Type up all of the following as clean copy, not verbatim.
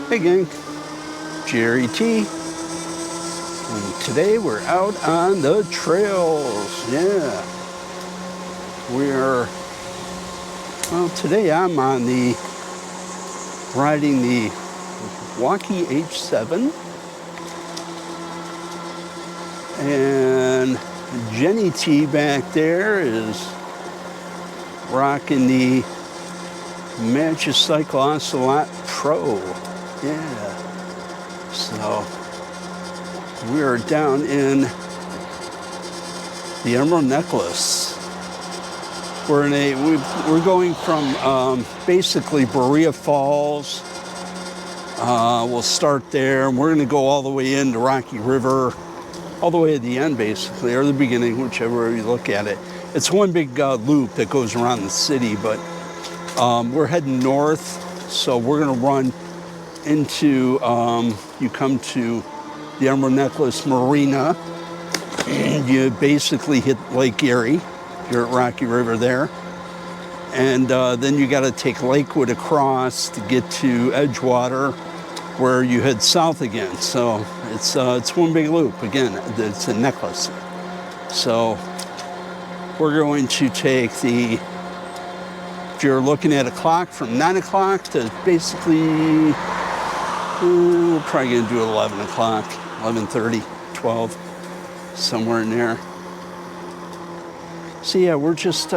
Hey gang, Jerry T. And today we're out on the trails. Yeah. Well, today I'm riding the Wallke H7. And Jenny T back there is rocking the Magicycle Ocelot Pro. Yeah. So we are down in the Emerald Necklace. We're going from basically Berea Falls. We'll start there, and we're going to go all the way into Rocky River, all the way at the end basically, or the beginning, whichever way you look at it. It's one big loop that goes around the city, but we're heading north, so we're going to run into, you come to the Emerald Necklace Marina, and you basically hit Lake Erie. You're at Rocky River there. And then you got to take Lakewood across to get to Edgewater, where you head south again. So it's one big loop. Again, it's a necklace. So we're going to take if you're looking at a clock, from 9 o'clock to basically, we're probably going to do 11 o'clock, 11:30, 12, somewhere in there. So yeah, we're just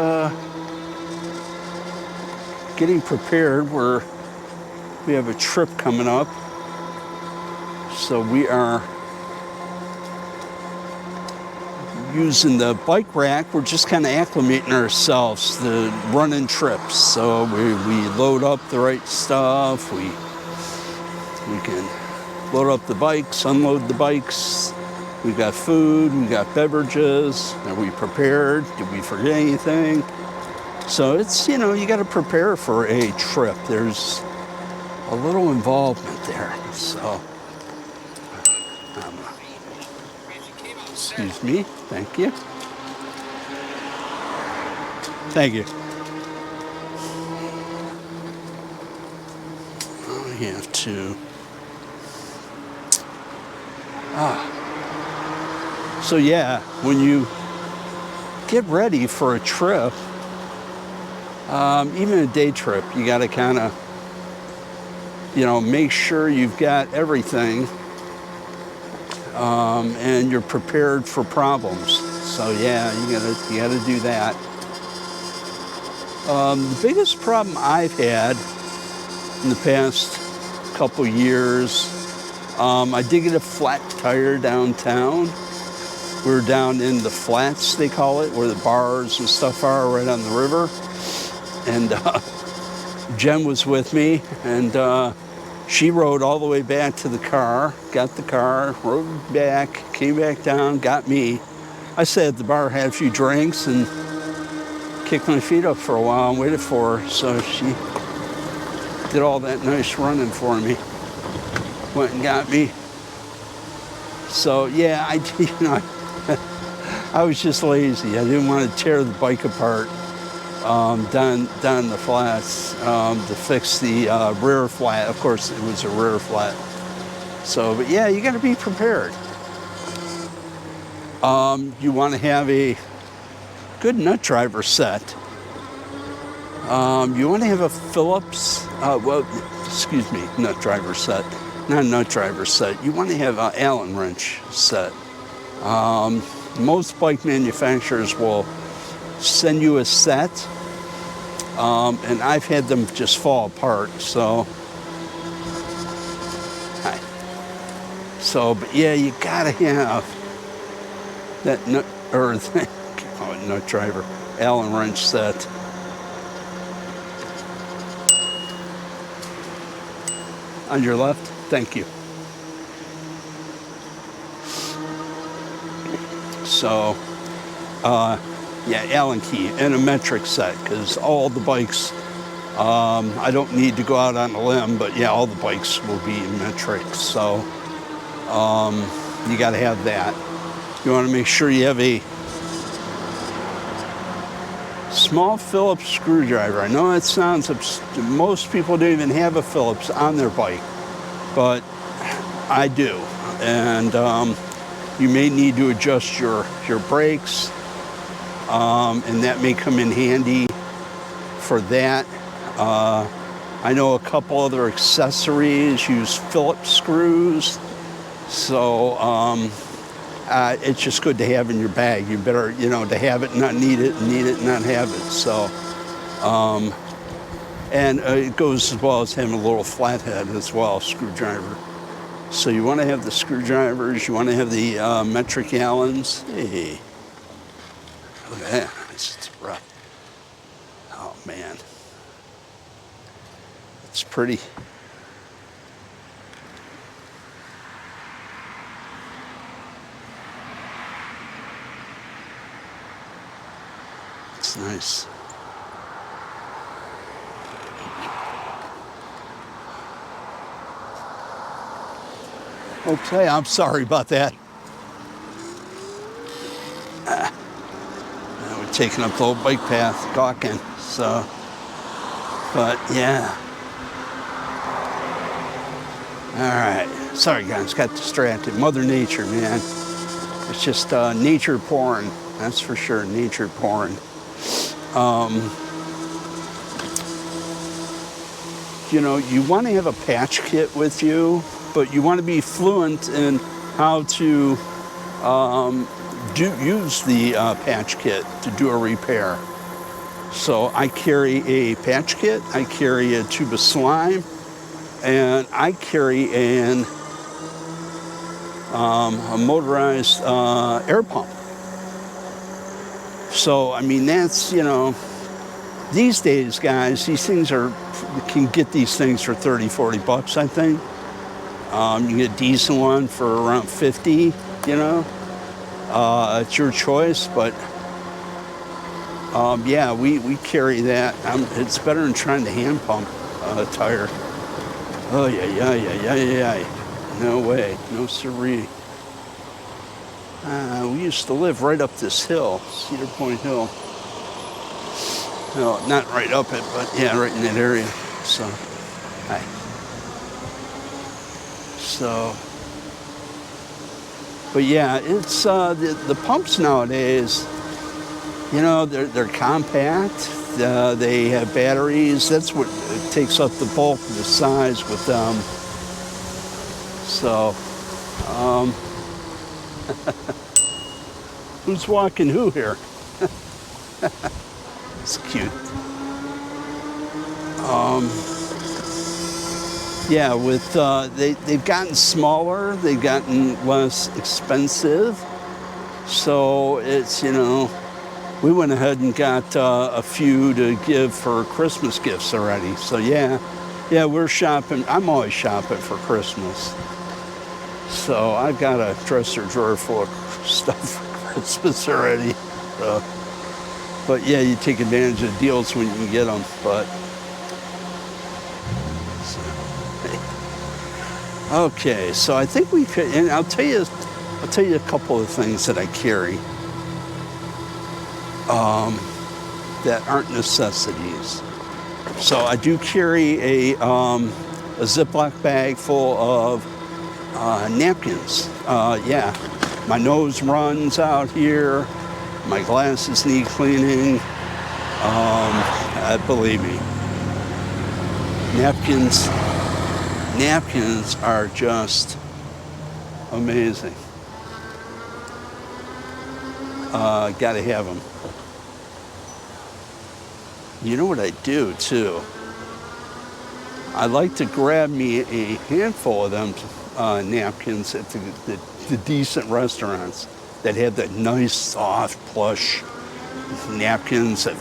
getting prepared. We have a trip coming up. So we are using the bike rack. We're just kind of acclimating ourselves to running trips. So we load up the right stuff. We can load up the bikes, unload the bikes. We got food, we got beverages. Are we prepared? Did we forget anything? So it's, you got to prepare for a trip. There's a little involvement there. So, excuse me. Thank you. Thank you. I have to. So yeah, when you get ready for a trip, even a day trip, you got to kind of, make sure you've got everything, and you're prepared for problems. So yeah, you gotta do that. The biggest problem I've had in the past couple years, I did get a flat tire downtown. We're down in the flats, they call it, where the bars and stuff are, right on the river. And Jen was with me, and she rode all the way back to the car, got the car, rode back, came back down, got me. I sat at the bar, had a few drinks, and kicked my feet up for a while and waited for her. So she did all that nice running for me, went and got me. So yeah, I was just lazy. I didn't want to tear the bike apart down the flats to fix the rear flat. Of course, it was a rear flat. So, but yeah, you got to be prepared. You want to have a good nut driver set. You want to have a Phillips, nut driver set. Not a nut driver set. You want to have an Allen wrench set. Most bike manufacturers will send you a set, and I've had them just fall apart. So, but yeah, you gotta have that nut driver, Allen wrench set. On your left, thank you. So, yeah, Allen key and a metric set, because all the bikes, I don't need to go out on a limb, but yeah, all the bikes will be metric. So, you got to have that. You want to make sure you have a small Phillips screwdriver. I know that sounds most people don't even have a Phillips on their bike. but I do. And you may need to adjust your brakes, and that may come in handy for that. I know a couple other accessories use Phillips screws, so it's just good to have in your bag. You better, to have it and not need it, and need it and not have it. So, and it goes as well as having a little flathead as well, screwdriver. So you want to have the screwdrivers, you want to have the metric Allens. Hey, look at that, it's rough. Oh man, it's pretty. It's nice. Okay, I'm sorry about that. We're taking up the old bike path, gawking, so, but yeah. All right, sorry guys, got distracted. Mother Nature, man. It's just nature porn, that's for sure, nature porn. You want to have a patch kit with you, but you want to be fluent in how to use the patch kit to do a repair. So I carry a patch kit, I carry a tube of slime, and I carry a motorized air pump. So, I mean, that's, these days, guys, these things you can get these things for 30, 40 bucks, I think. You can get a decent one for around 50, it's your choice, but yeah, we carry that. It's better than trying to hand pump a tire. Oh, yeah. No way, no siree. We used to live right up this hill, Cedar Point Hill. No, not right up it, but yeah, right in that area. So, hi. So, but yeah, it's the pumps nowadays. They're compact. They have batteries. That's what takes up the bulk of the size with them. So, who's walking who here? It's cute. Yeah, with they've gotten smaller, they've gotten less expensive. So it's, we went ahead and got a few to give for Christmas gifts already. So yeah, we're shopping. I'm always shopping for Christmas. So I've got a dresser drawer full of stuff for Christmas already. But yeah, you take advantage of deals when you can get them. But okay, so I think we could, and I'll tell you a couple of things that I carry that aren't necessities. So I do carry a Ziploc bag full of napkins. Yeah, my nose runs out here. My glasses need cleaning. Believe me, napkins are just amazing. Gotta have them. You know what I do too? I like to grab me a handful of them napkins at the decent restaurants that have that nice, soft, plush napkins that,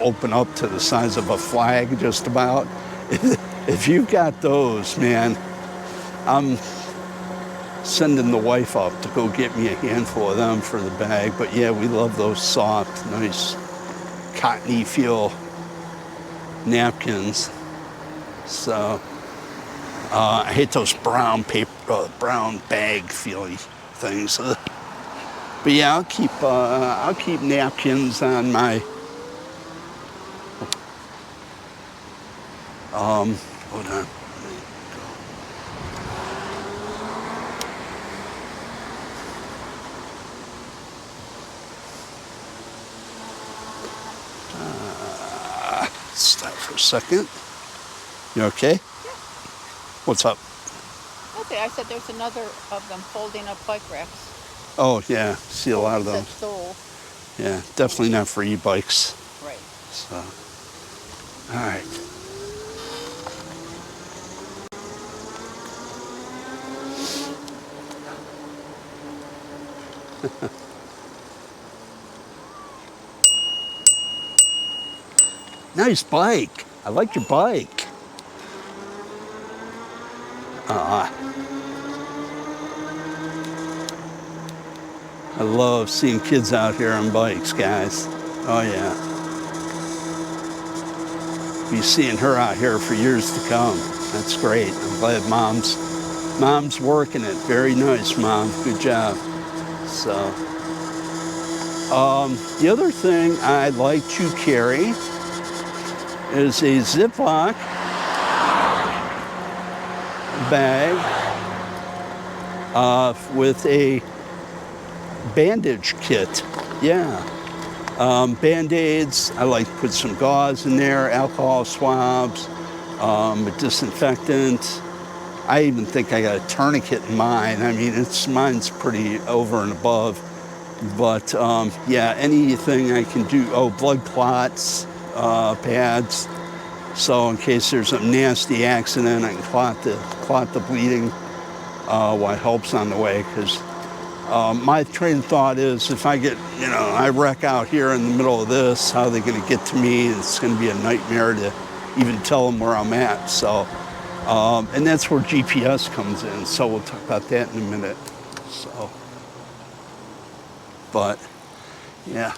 open up to the size of a flag just about. If you've got those, man, I'm sending the wife up to go get me a handful of them for the bag. But yeah, we love those soft, nice, cottony feel napkins. So I hate those brown paper, brown bag feely things. But yeah, I'll keep napkins on my hold on. stop for a second. You okay? Yeah. What's up? Okay, I said there's another of them folding up bike racks. Oh, yeah. See a lot of those. Sold. Yeah, definitely not for e-bikes. Right. So, all right. Nice bike. I like your bike. I love seeing kids out here on bikes, guys. Oh, yeah. Be seeing her out here for years to come. That's great. I'm glad mom's working it. Very nice, Mom. Good job. So, the other thing I'd like to carry is a Ziploc bag with a bandage kit. Yeah. Band-Aids. I like to put some gauze in there, alcohol swabs, a disinfectant. I even think I got a tourniquet in mine. I mean, mine's pretty over and above. But yeah, anything I can do. Oh, blood clots, pads. So in case there's a nasty accident, I can clot the bleeding while it helps on the way. Because my train of thought is if I get, I wreck out here in the middle of this, how are they going to get to me? It's going to be a nightmare to even tell them where I'm at. So, and that's where GPS comes in. So we'll talk about that in a minute. So, but yeah,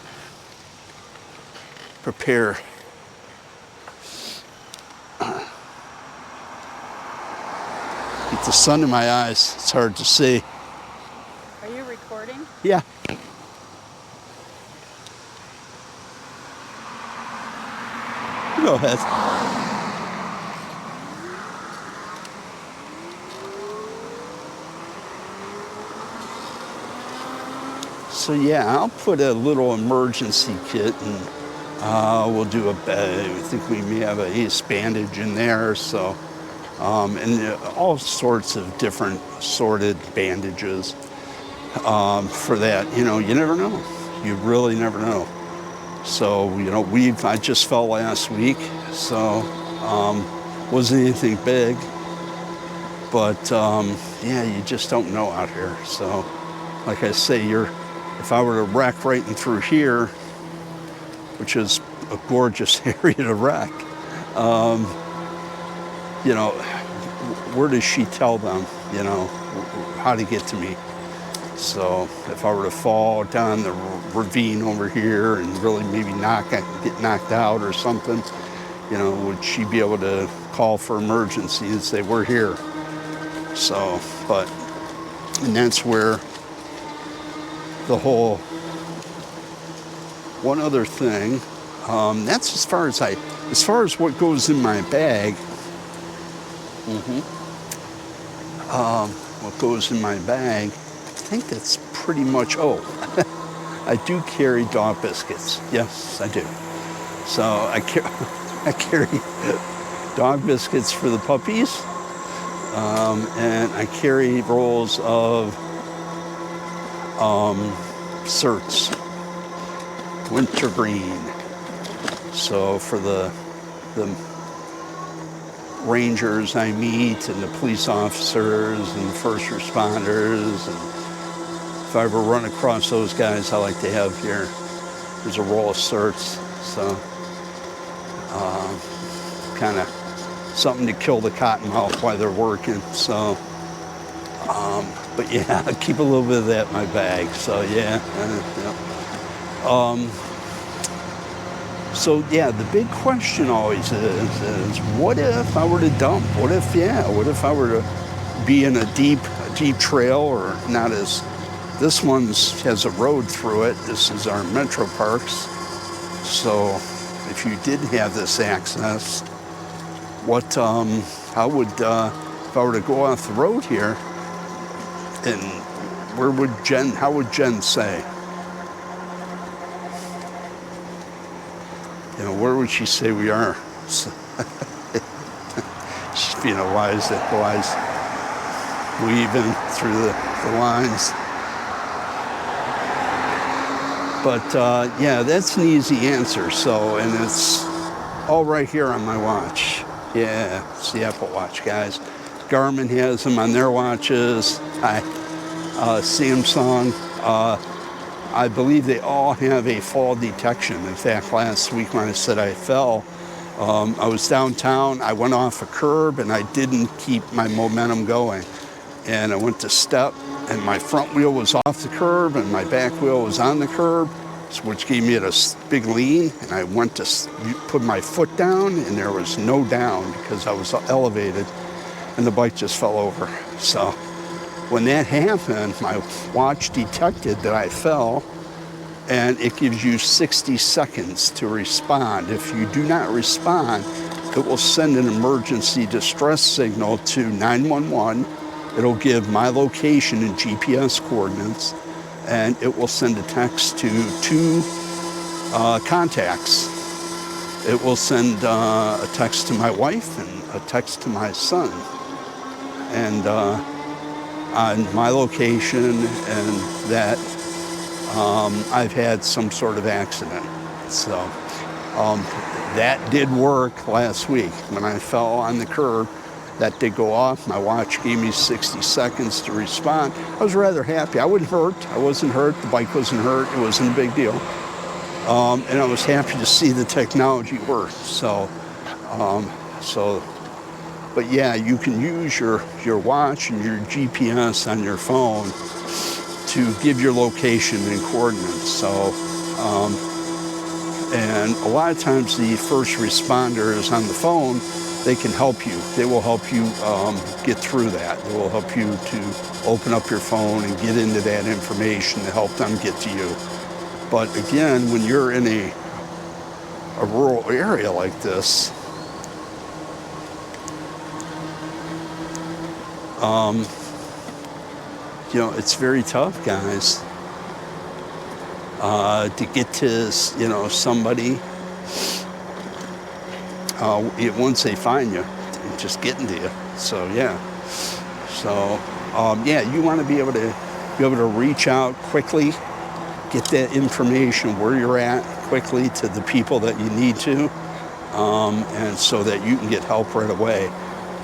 prepare. Get the sun in my eyes. It's hard to see. Are you recording? Yeah. Go ahead. So yeah, I'll put a little emergency kit, and we'll do I think we may have a ace bandage in there. So, and all sorts of different sorted bandages for that. You never know. You really never know. So, I just fell last week, so wasn't anything big. But yeah, you just don't know out here. So, like I say, if I were to wreck right in through here, which is a gorgeous area to wreck, where does she tell them, how to get to me? So if I were to fall down the ravine over here and really maybe get knocked out or something, would she be able to call for emergency and say, we're here? So, and that's where the whole, one other thing, that's as far as what goes in my bag. What goes in my bag, I think that's pretty much, I do carry dog biscuits. Yes, I do. So I carry dog biscuits for the puppies, and I carry rolls of certs, wintergreen. So for the rangers I meet and the police officers and the first responders, and if I ever run across those guys, I like to have here, there's a roll of certs. So kind of something to kill the cottonmouth while they're working. So but yeah, I keep a little bit of that in my bag. So yeah. So yeah, the big question always is what if I were to dump? What if I were to be in a deep trail, or not as, this one's has a road through it. This is our Metro Parks. So if you did have this access, how would, if I were to go off the road here, and how would Jen say? Where would she say we are? So just being a wise weaving through the lines. But yeah, that's an easy answer. So, and it's all right here on my watch. Yeah, it's the Apple Watch, guys. Garmin has them on their watches. Samsung. I believe they all have a fall detection. In fact, last week when I said I fell, I was downtown. I went off a curb and I didn't keep my momentum going. And I went to step, and my front wheel was off the curb and my back wheel was on the curb, which gave me a big lean. And I went to put my foot down, and there was no down because I was elevated, and the bike just fell over. So when that happened, my watch detected that I fell, and it gives you 60 seconds to respond. If you do not respond, it will send an emergency distress signal to 911. It'll give my location and GPS coordinates, and it will send a text to 2 contacts. It will send a text to my wife and a text to my son. And on my location and that I've had some sort of accident. So that did work last week. When I fell on the curb, that did go off. My watch gave me 60 seconds to respond. I was rather happy. I wasn't hurt. I wasn't hurt. The bike wasn't hurt. It wasn't a big deal. And I was happy to see the technology work. But yeah, you can use your watch and your GPS on your phone to give your location and coordinates. So, and a lot of times the first responders on the phone, they can help you. They will help you get through that. They will help you to open up your phone and get into that information to help them get to you. But again, when you're in a rural area like this, you know, it's very tough, guys, to get to, you know, somebody. Once they find you, just getting to you. So yeah. So yeah, you want to be able to reach out quickly, get that information where you're at quickly to the people that you need to, and so that you can get help right away.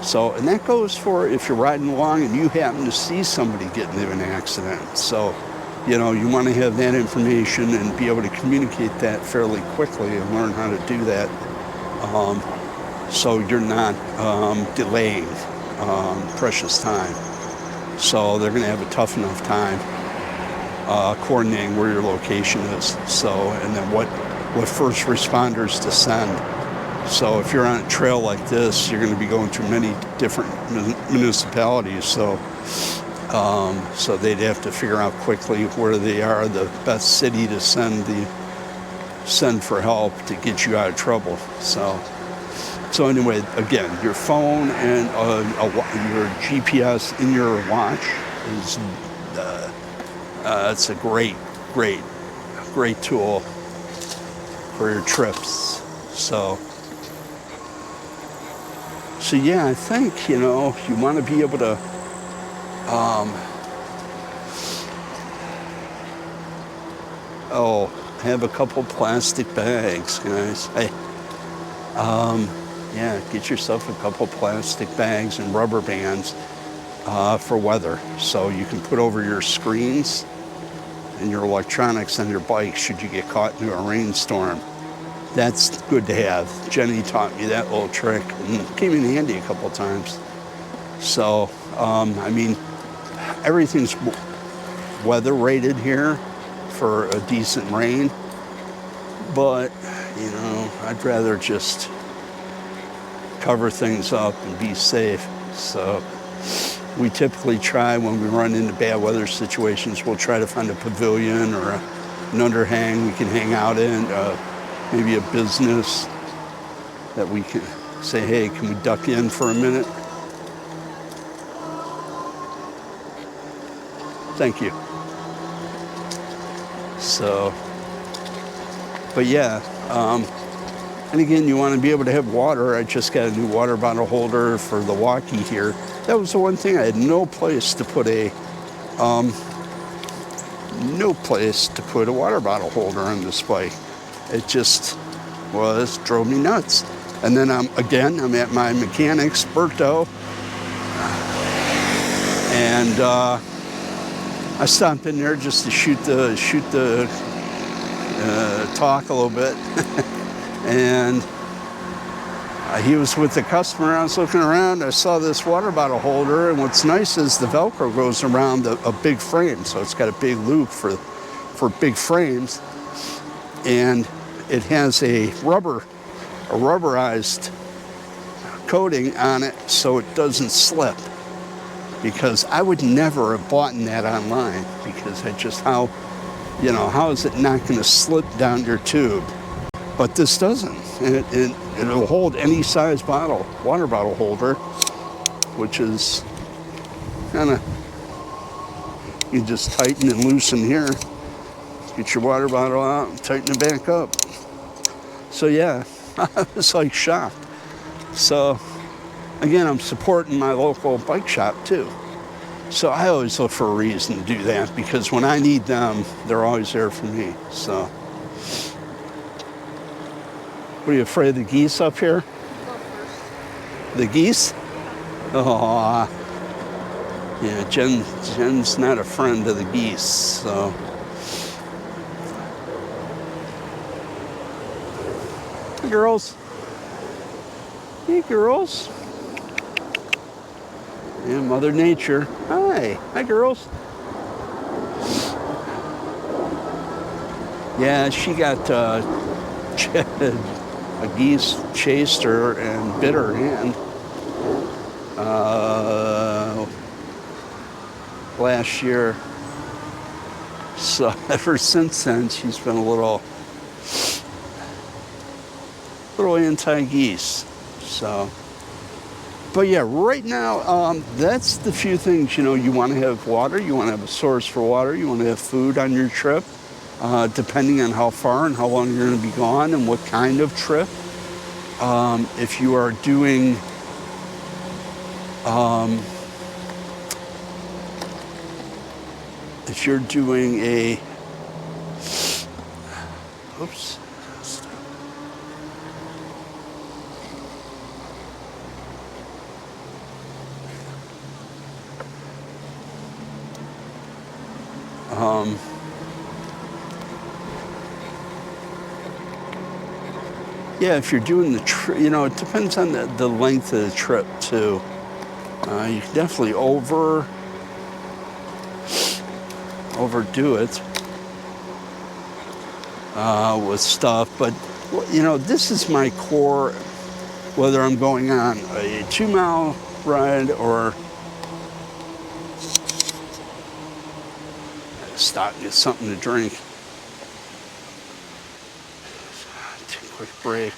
So, and that goes for if you're riding along and you happen to see somebody get into an accident. So, you know, you want to have that information and be able to communicate that fairly quickly and learn how to do that. So you're not delaying precious time. So they're going to have a tough enough time coordinating where your location is. So, and then what first responders to send. So if you're on a trail like this, you're going to be going through many different municipalities. So they'd have to figure out quickly where they are the best city to send for help to get you out of trouble. So anyway, again, your phone and your GPS in your watch is it's a great tool for your trips. So yeah, I think, you know, you want to be able to have a couple plastic bags, guys. Hey, yeah, get yourself a couple plastic bags and rubber bands for weather, so you can put over your screens and your electronics on your bike should you get caught in a rainstorm. That's good to have. Jenny taught me that little trick and it came in handy a couple times. So, I mean, everything's weather rated here for a decent rain, but, you know, I'd rather just cover things up and be safe. So we typically try, when we run into bad weather situations, we'll try to find a pavilion or an underhang we can hang out in, maybe a business that we can say, hey, can we duck in for a minute? Thank you. So, but yeah, And again, you want to be able to have water. I just got a new water bottle holder for the Wallke here. That was the one thing. I had no place to put a water bottle holder on this bike. It just drove me nuts. And then I'm at my mechanic's, Berto, and I stopped in there just to shoot the talk a little bit. And he was with the customer. I was looking around. I saw this water bottle holder, and what's nice is the Velcro goes around a big frame, so it's got a big loop for big frames, and it has a rubberized coating on it so it doesn't slip. Because I would never have bought that online, because how is it not going to slip down your tube? But this doesn't. It'll hold any size water bottle holder, which is kind of, you just tighten and loosen here. Get your water bottle out and tighten it back up. So yeah, I was like shocked. So again, I'm supporting my local bike shop too. So I always look for a reason to do that, because when I need them, they're always there for me. So, what are you afraid of the geese up here? Go first. The geese? Oh, yeah. Jen's not a friend of the geese. So. Hey, girls. Hey, girls. Yeah, Mother Nature. Hi, girls. Yeah, she got a geese chased her and bit her hand last year. So ever since then, she's been a little anti-geese. So. But yeah, right now, that's the few things, you want to have water, you want to have a source for water, you want to have food on your trip, depending on how far and how long you're going to be gone and what kind of trip. If you are doing, oops. Yeah, if you're doing the trip, it depends on the length of the trip too. You can definitely overdo it with stuff, but this is my core. Whether I'm going on a 2-mile ride or stop and get something to drink. Take a quick break.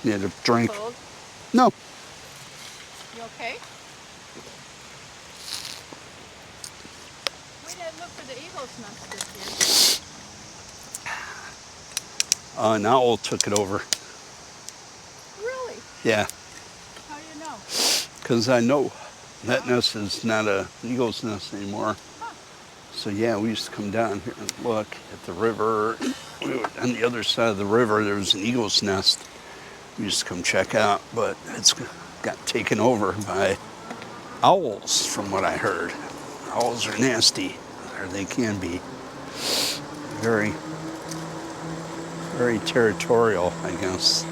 Need a drink. Cold? No. You okay? We didn't look for the eagle's nest this year. An owl took it over. Really? Yeah. How do you know? Because I know that nest is not an eagle's nest anymore. Huh. So yeah, we used to come down here and look at the river. On the other side of the river, there was an eagle's nest. We used to come check out, but it's got taken over by owls, from what I heard. Owls are nasty, or they can be. Very, very territorial, I guess.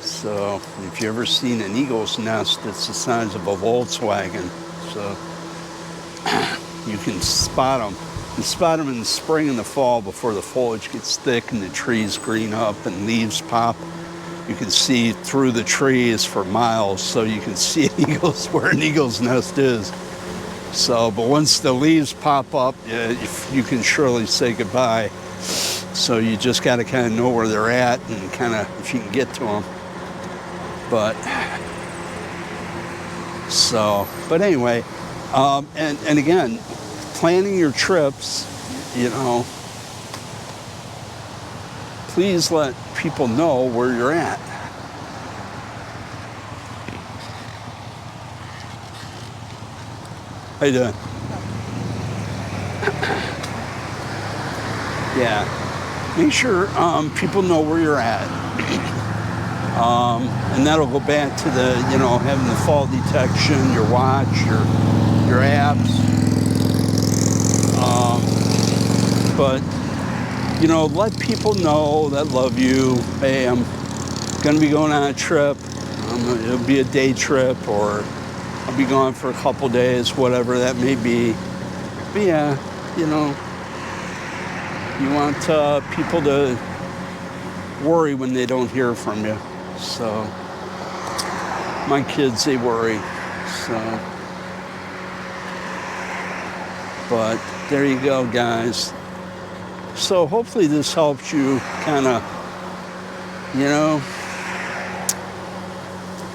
So if you've ever seen an eagle's nest, it's the size of a Volkswagen. So you can spot them. You spot them in the spring and the fall before the foliage gets thick and the trees green up and leaves pop. You can see through the trees for miles, so you can see where an eagle's nest is. So, but once the leaves pop up, you can surely say goodbye. So you just got to kind of know where they're at and kind of, if you can get to them. But anyway, and again, planning your trips, please let people know where you're at. How you doing? Yeah, make sure people know where you're at. And that'll go back to the, you know, having the fall detection, your watch, your apps. But, you know, let people know that love you. Hey, I'm going to be going on a trip. It'll be a day trip, or I'll be gone for a couple days, whatever that may be. But yeah, you know, you want people to worry when they don't hear from you. So my kids, they worry. So, but there you go, guys. So hopefully this helps you kind of, you know,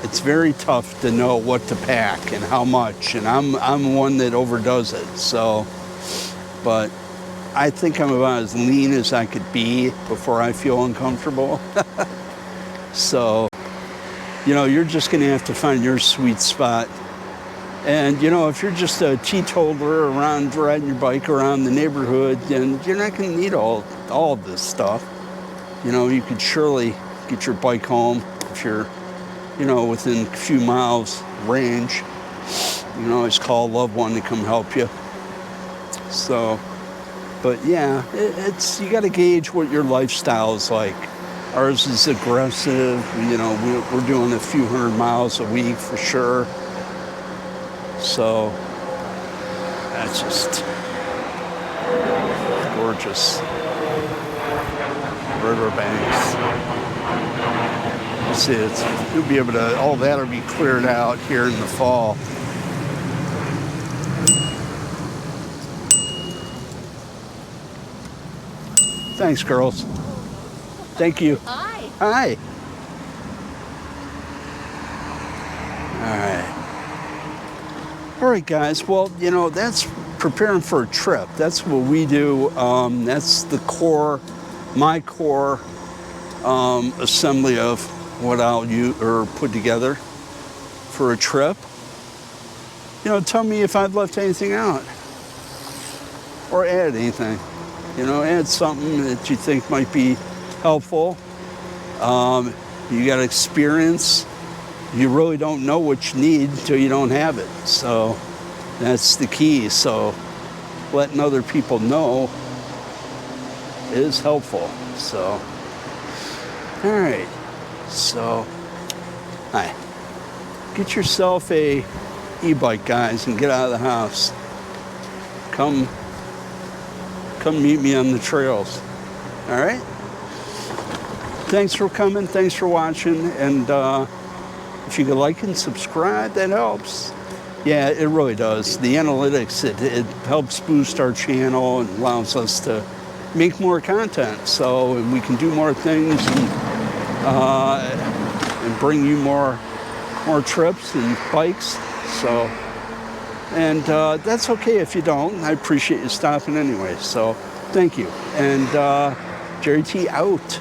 it's very tough to know what to pack and how much, and I'm one that overdoes it. So, but I think I'm about as lean as I could be before I feel uncomfortable. So, you know, you're just going to have to find your sweet spot. And, you know, if you're just a teetotaler around riding your bike around the neighborhood, then you're not going to need all of this stuff. You know, you could surely get your bike home if you're, you know, within a few miles range. You can always call a loved one to come help you. So, but yeah, it's you got to gauge what your lifestyle is like. Ours is aggressive. You know, we're doing a few hundred miles a week for sure. So that's just gorgeous. Riverbanks. See, you'll be able to, all that will be cleared out here in the fall. Thanks, girls. Thank you. Hi. Hi. All right, guys. Well, you know, that's preparing for a trip. That's what we do. That's the core, my core assembly of what I'll use or put together for a trip. You know, tell me if I've left anything out or add anything. You know, add something that you think might be helpful. You got experience. You really don't know what you need until you don't have it. So that's the key. So letting other people know is helpful. So, all right. So, hi. Get yourself a e-bike, guys, and get out of the house. Come meet me on the trails. All right? Thanks for coming. Thanks for watching. And if you could like and subscribe, that helps. Yeah, it really does. The analytics, it helps boost our channel and allows us to make more content. So, and we can do more things and bring you more trips and bikes. So, and that's okay if you don't. I appreciate you stopping anyway. So, thank you. And Jerry T out.